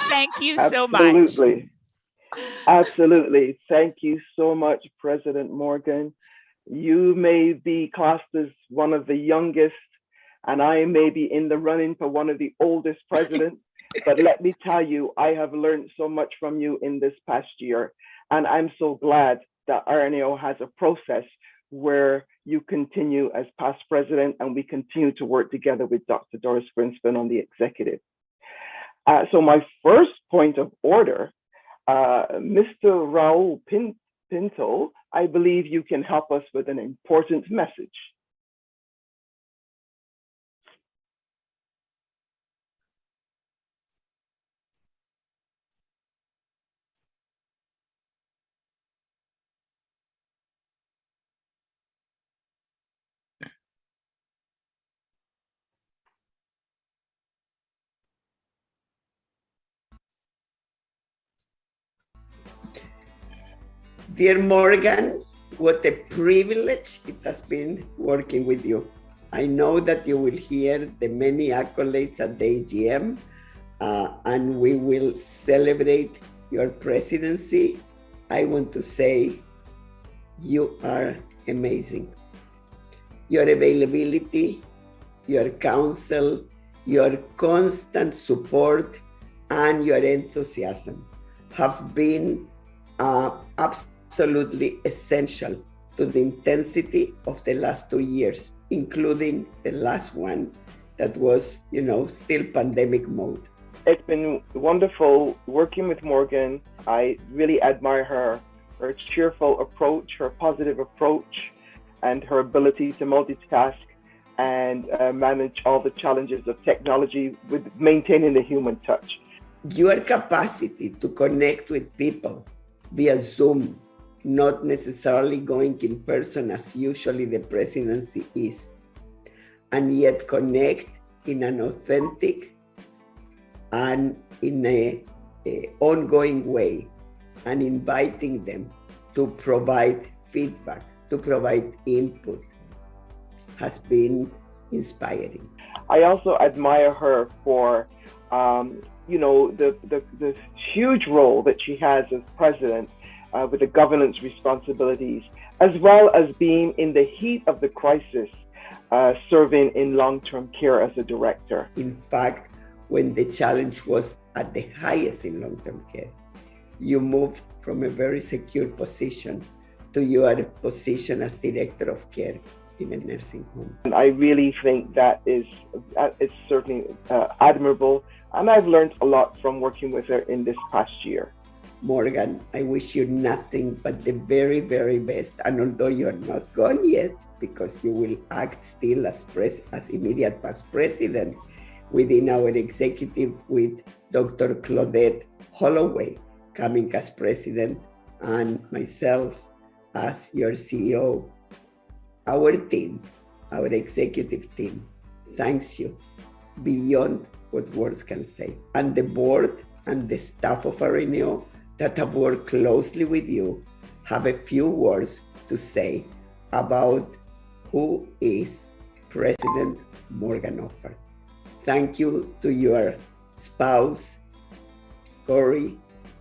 Thank you so much. Absolutely. Absolutely. Thank you so much, President Morgan. You may be classed as one of the youngest, and I may be in the running for one of the oldest presidents. But let me tell you, I have learned so much from you in this past year. And I'm so glad that RNAO has a process where you continue as past president and we continue to work together with Dr. Doris Grinspun on the executive. So my first point of order, Mr. Raul Pinto, I believe you can help us with an important message. Dear Morgan, what a privilege it has been working with you. I know that you will hear the many accolades at the AGM, and we will celebrate your presidency. I want to say you are amazing. Your availability, your counsel, your constant support, and your enthusiasm have been absolutely essential to the intensity of the last 2 years, including the last one that was, still pandemic mode. It's been wonderful working with Morgan. I really admire her cheerful approach, her positive approach, and her ability to multitask and manage all the challenges of technology with maintaining the human touch. Your capacity to connect with people via Zoom, not necessarily going in person as usually the presidency is, and yet connect in an authentic and in a ongoing way, and inviting them to provide feedback, to provide input, has been inspiring. I also admire her for the huge role that she has as president with the governance responsibilities, as well as being in the heat of the crisis, serving in long-term care as a director. In fact, when the challenge was at the highest in long-term care, you moved from a very secure position to your position as director of care in a nursing home. And I really think that is certainly admirable. And I've learned a lot from working with her in this past year. Morgan, I wish you nothing but the very, very best. And although you're not gone yet, because you will act still as immediate past president within our executive with Dr. Claudette Holloway coming as president and myself as your CEO. Our team, our executive team, thanks you beyond what words can say. And the board and the staff of RNAO that have worked closely with you have a few words to say about who is President Morgan Offer. Thank you to your spouse, Corey.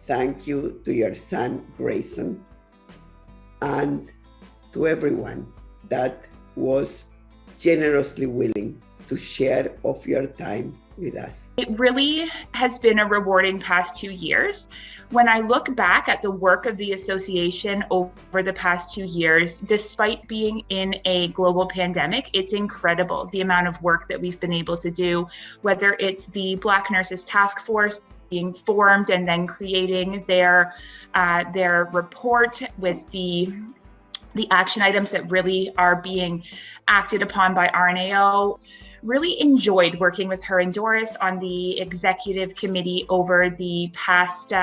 Thank you to your son, Grayson, and to everyone that was generously willing to share of your time with us. It really has been a rewarding past 2 years. When I look back at the work of the association over the past 2 years, despite being in a global pandemic, it's incredible the amount of work that we've been able to do, whether it's the Black Nurses Task Force being formed and then creating their report with the action items that really are being acted upon by RNAO. Really enjoyed working with her and Doris on the executive committee over the past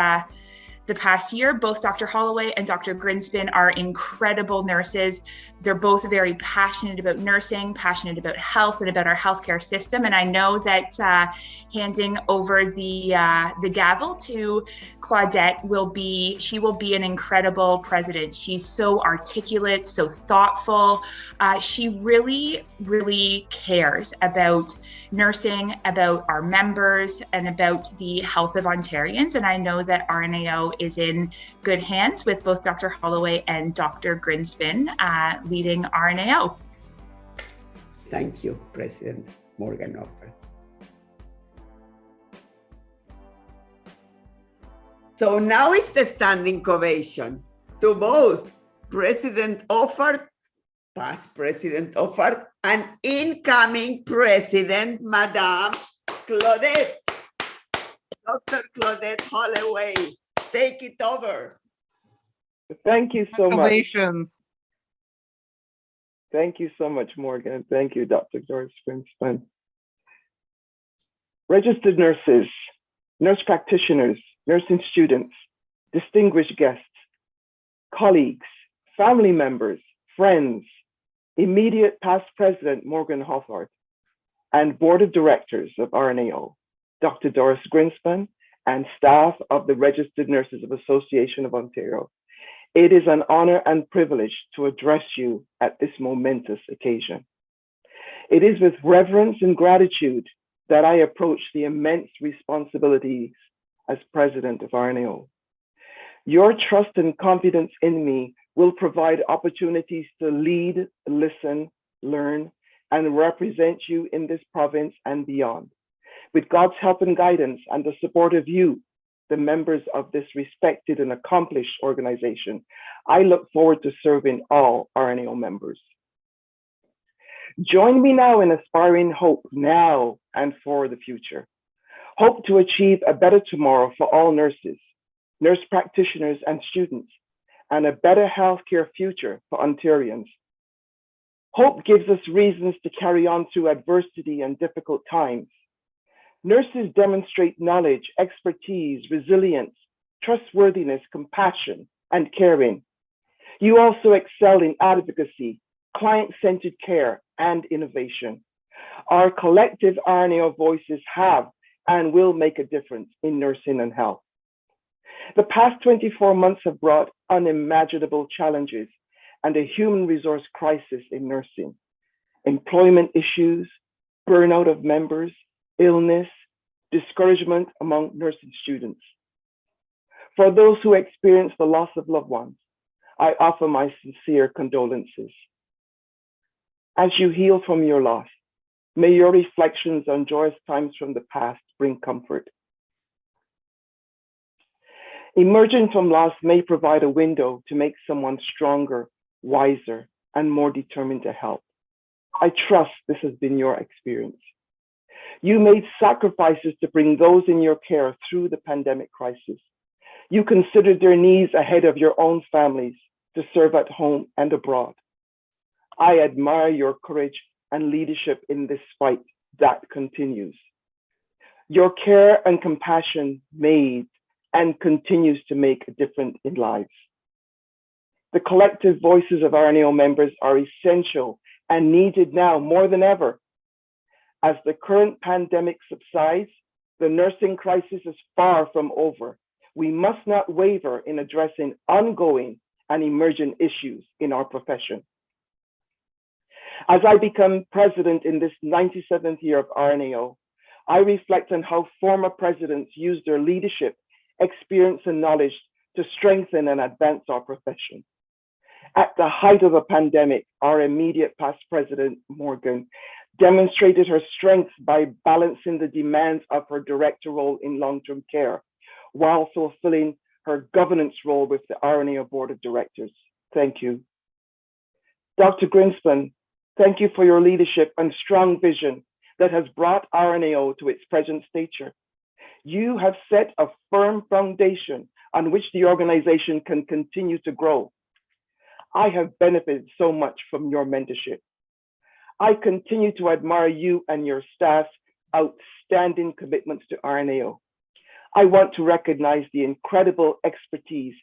the past year. Both Dr. Holloway and Dr. Grinspan are incredible nurses. They're both very passionate about nursing, passionate about health and about our healthcare system. And I know that handing over the gavel to Claudette will be an incredible president. She's so articulate, so thoughtful. She really, really cares about nursing, about our members, and about the health of Ontarians. And I know that RNAO is in good hands with both Dr. Holloway and Dr. Grinspan leading RNAO. Thank you, President Morgan-Offert. So now is the standing ovation to both President Offert, past President Offert, and incoming President, Madame Claudette. Dr. Claudette Holloway, take it over. Thank you so much. Congratulations. Thank you so much, Morgan. Thank you, Dr. Doris Grinspan. Registered nurses, nurse practitioners, nursing students, distinguished guests, colleagues, family members, friends, immediate past President Morgan Hoffart, and Board of Directors of RNAO, Dr. Doris Grinspan, and staff of the Registered Nurses of Association of Ontario. It is an honor and privilege to address you at this momentous occasion. It is with reverence and gratitude that I approach the immense responsibilities as President of RNAO. Your trust and confidence in me will provide opportunities to lead, listen, learn, and represent you in this province and beyond. With God's help and guidance and the support of you, the members of this respected and accomplished organization, I look forward to serving all RNAO members. Join me now in aspiring hope now and for the future. Hope to achieve a better tomorrow for all nurses, nurse practitioners and students, and a better healthcare future for Ontarians. Hope gives us reasons to carry on through adversity and difficult times. Nurses demonstrate knowledge, expertise, resilience, trustworthiness, compassion, and caring. You also excel in advocacy, client-centered care, and innovation. Our collective RNAO voices have and will make a difference in nursing and health. The past 24 months have brought unimaginable challenges and a human resource crisis in nursing, employment issues, burnout of members, illness, discouragement among nursing students. For those who experience the loss of loved ones, I offer my sincere condolences. As you heal from your loss, may your reflections on joyous times from the past bring comfort. Emerging from loss may provide a window to make someone stronger, wiser, and more determined to help. I trust this has been your experience. You made sacrifices to bring those in your care through the pandemic crisis. You considered their needs ahead of your own families to serve at home and abroad. I admire your courage and leadership in this fight that continues. Your care and compassion made and continues to make a difference in lives. The collective voices of RNAO members are essential and needed now more than ever. As the current pandemic subsides, the nursing crisis is far from over. We must not waver in addressing ongoing and emerging issues in our profession. As I become president in this 97th year of RNAO, I reflect on how former presidents used their leadership, experience, and knowledge to strengthen and advance our profession. At the height of the pandemic, our immediate past president, Morgan, demonstrated her strength by balancing the demands of her director role in long-term care while fulfilling her governance role with the RNAO Board of Directors. Thank you. Dr. Grinspan, thank you for your leadership and strong vision that has brought RNAO to its present stature. You have set a firm foundation on which the organization can continue to grow. I have benefited so much from your mentorship. I continue to admire you and your staff's outstanding commitments to RNAO. I want to recognize the incredible expertise,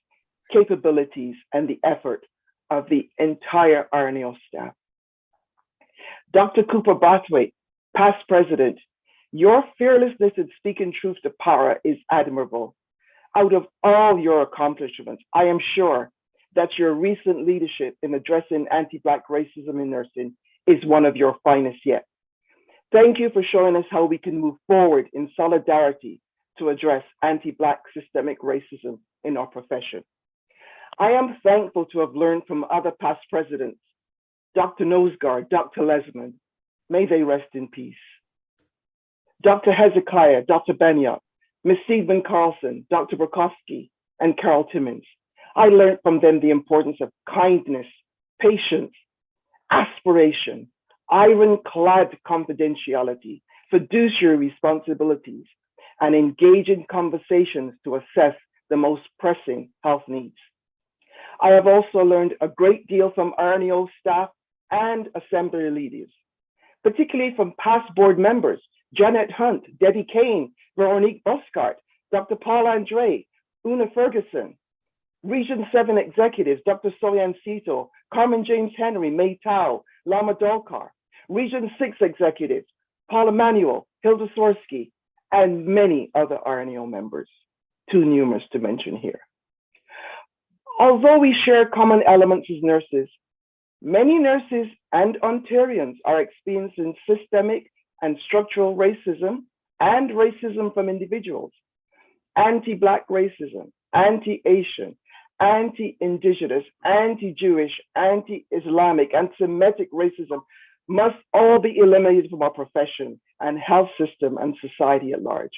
capabilities, and the effort of the entire RNAO staff. Dr. Cooper Brathwaite, past president, your fearlessness in speaking truth to power is admirable. Out of all your accomplishments, I am sure that your recent leadership in addressing anti-Black racism in nursing is one of your finest yet. Thank you for showing us how we can move forward in solidarity to address anti-Black systemic racism in our profession. I am thankful to have learned from other past presidents, Dr. Nosegard, Dr. Lesman, may they rest in peace. Dr. Hezekiah, Dr. Benyat, Ms. Seidman Carlson, Dr. Burkowski, and Carol Timmons. I learned from them the importance of kindness, patience, aspiration, ironclad confidentiality, fiduciary responsibilities, and engaging conversations to assess the most pressing health needs. I have also learned a great deal from RNAO staff and assembly leaders, particularly from past board members, Janet Hunt, Debbie Kane, Veronique Boscart, Dr. Paul Andre, Una Ferguson, Region 7 executives, Dr. Soyan Sito, Carmen James Henry, May Tao, Lama Dolkar, Region 6 executives, Paul Emanuel, Hilda Sorsky, and many other RNAO members, too numerous to mention here. Although we share common elements as nurses, many nurses and Ontarians are experiencing systemic and structural racism and racism from individuals. Anti-Black racism, anti-Asian, anti-Indigenous, anti-Jewish, anti-Islamic, anti-Semitic racism must all be eliminated from our profession and health system and society at large.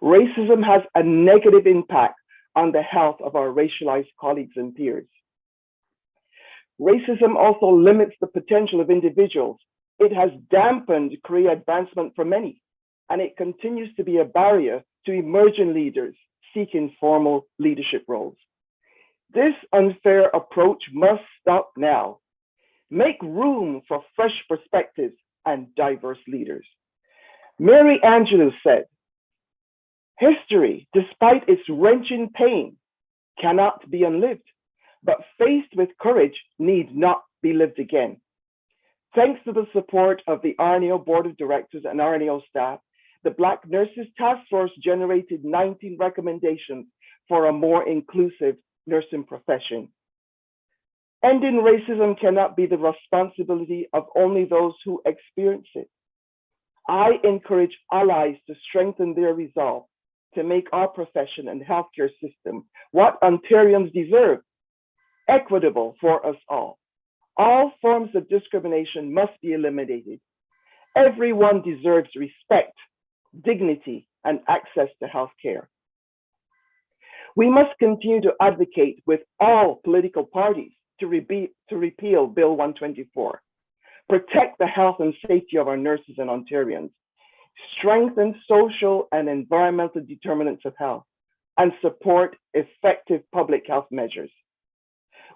Racism has a negative impact on the health of our racialized colleagues and peers. Racism also limits the potential of individuals. It has dampened career advancement for many, and it continues to be a barrier to emerging leaders seeking formal leadership roles. This unfair approach must stop now. Make room for fresh perspectives and diverse leaders. Mary Angelou said, "History, despite its wrenching pain, cannot be unlived, but faced with courage need not be lived again." Thanks to the support of the RNAO Board of Directors and RNAO staff, the Black Nurses Task Force generated 19 recommendations for a more inclusive nursing profession. Ending racism cannot be the responsibility of only those who experience it. I encourage allies to strengthen their resolve to make our profession and healthcare system what Ontarians deserve, equitable for us all. All forms of discrimination must be eliminated. Everyone deserves respect, dignity, and access to healthcare. We must continue to advocate with all political parties to repeal Bill 124, protect the health and safety of our nurses and Ontarians, strengthen social and environmental determinants of health, and support effective public health measures.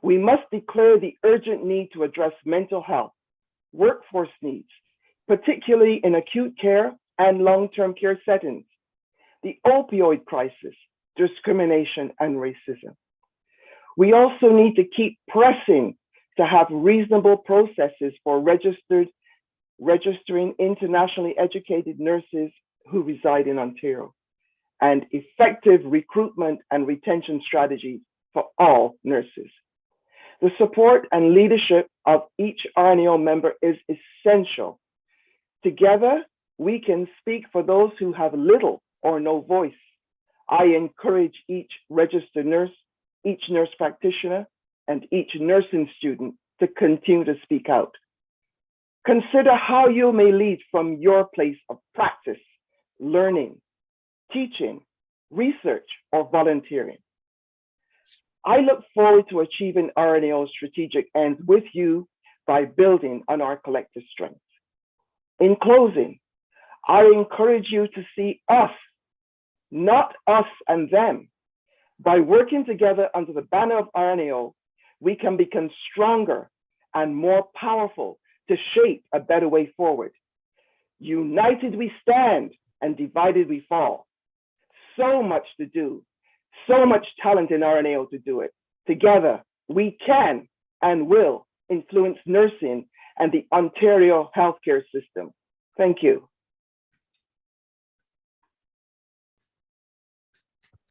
We must declare the urgent need to address mental health, workforce needs, particularly in acute care and long-term care settings, the opioid crisis, discrimination, and racism. We also need to keep pressing to have reasonable processes for registering internationally educated nurses who reside in Ontario, and effective recruitment and retention strategies for all nurses. The support and leadership of each RNAO member is essential. Together, we can speak for those who have little or no voice. I encourage each registered nurse, each nurse practitioner, and each nursing student to continue to speak out. Consider how you may lead from your place of practice, learning, teaching, research, or volunteering. I look forward to achieving RNAO's strategic ends with you by building on our collective strengths. In closing, I encourage you to see us, not us and them. By working together under the banner of RNAO, we can become stronger and more powerful to shape a better way forward. United we stand and divided we fall. so much to do, so much talent in RNAO to do it. Together, we can and will influence nursing and the Ontario healthcare system. Thank you.